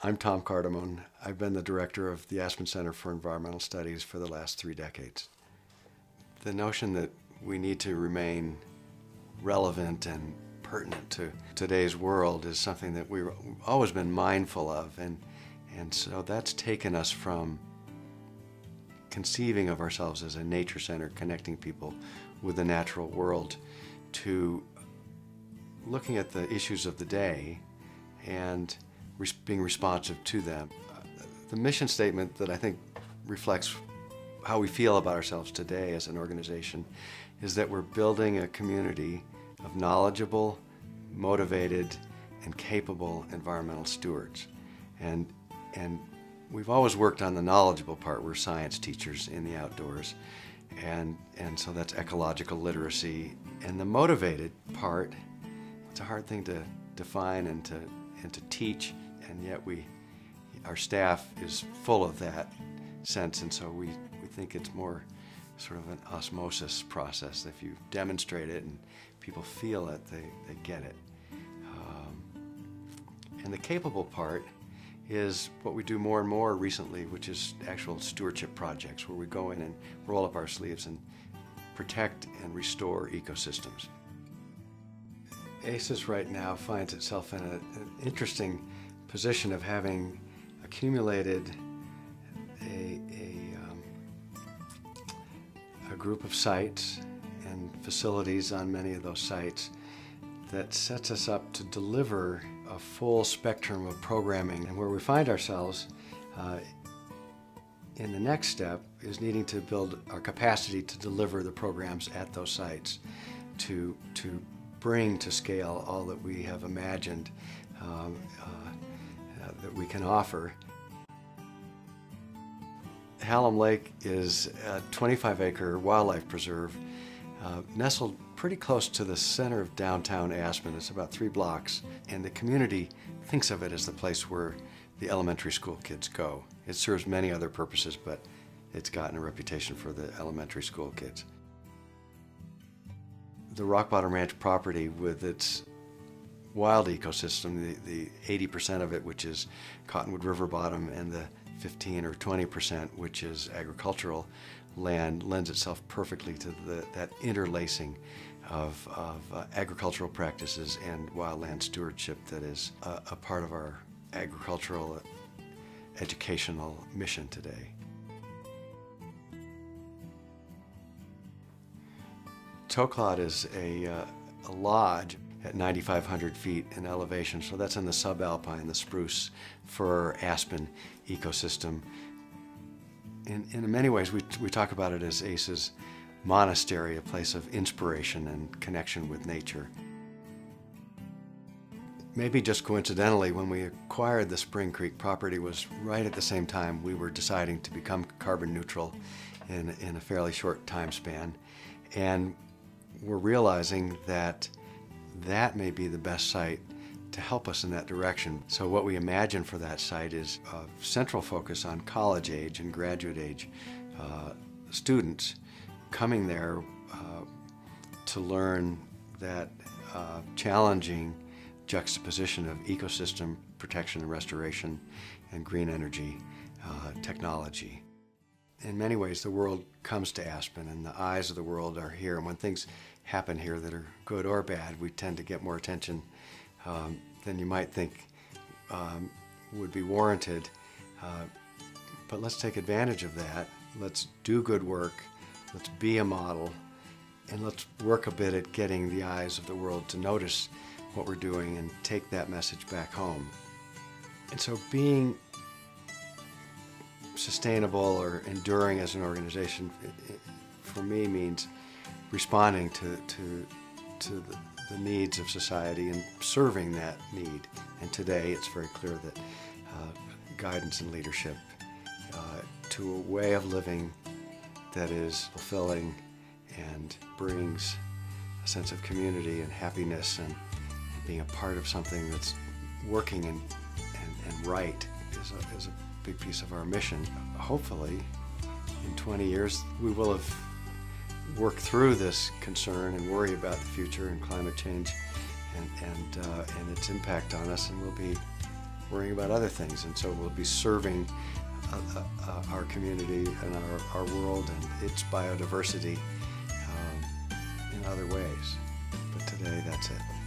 I'm Tom Cardamone. I've been the director of the Aspen Center for Environmental Studies for the last 3 decades. The notion that we need to remain relevant and pertinent to today's world is something that we've always been mindful of, and so that's taken us from conceiving of ourselves as a nature center connecting people with the natural world to looking at the issues of the day and being responsive to them. The mission statement that I think reflects how we feel about ourselves today as an organization is that we're building a community of knowledgeable, motivated, and capable environmental stewards. And we've always worked on the knowledgeable part. We're science teachers in the outdoors. And so that's ecological literacy. And the motivated part, it's a hard thing to define and to teach, and yet our staff is full of that sense, and so we think it's more sort of an osmosis process. If you demonstrate it and people feel it, they get it. And the capable part is what we do more and more recently, which is actual stewardship projects where we go in and roll up our sleeves and protect and restore ecosystems. ACES right now finds itself in an interesting position of having accumulated a group of sites and facilities on many of those sites that sets us up to deliver a full spectrum of programming. And where we find ourselves in the next step is needing to build our capacity to deliver the programs at those sites, to bring to scale all that we have imagined that we can offer. Hallam Lake is a 25-acre wildlife preserve nestled pretty close to the center of downtown Aspen. It's about 3 blocks, and the community thinks of it as the place where the elementary school kids go. It serves many other purposes, but it's gotten a reputation for the elementary school kids. The Rock Bottom Ranch property, with its wild ecosystem, the 80% of it which is Cottonwood River bottom and the 15 or 20% which is agricultural land, lends itself perfectly to that interlacing of agricultural practices and wildland stewardship that is a part of our agricultural educational mission today. Toklat is a lodge at 9,500 feet in elevation, so that's in the subalpine, the spruce fir aspen ecosystem. In many ways, we talk about it as ACES monastery, a place of inspiration and connection with nature. Maybe just coincidentally, when we acquired the Spring Creek property was right at the same time we were deciding to become carbon neutral in a fairly short time span. And we're realizing that may be the best site to help us in that direction. So what we imagine for that site is a central focus on college age and graduate age students coming there to learn that challenging juxtaposition of ecosystem protection and restoration and green energy technology. In many ways, the world comes to Aspen, and the eyes of the world are here. And when things happen here that are good or bad, we tend to get more attention than you might think would be warranted. But let's take advantage of that. Let's do good work. Let's be a model. And let's work a bit at getting the eyes of the world to notice what we're doing and take that message back home. And so being sustainable or enduring as an organization, for me, means responding to the needs of society and serving that need. And today it's very clear that guidance and leadership to a way of living that is fulfilling and brings a sense of community and happiness and being a part of something that's working and right is a big piece of our mission. Hopefully, in 20 years, we will have worked through this concern and worry about the future and climate change and its impact on us, and we'll be worrying about other things. And so we'll be serving our community and our world and its biodiversity in other ways. But today, that's it.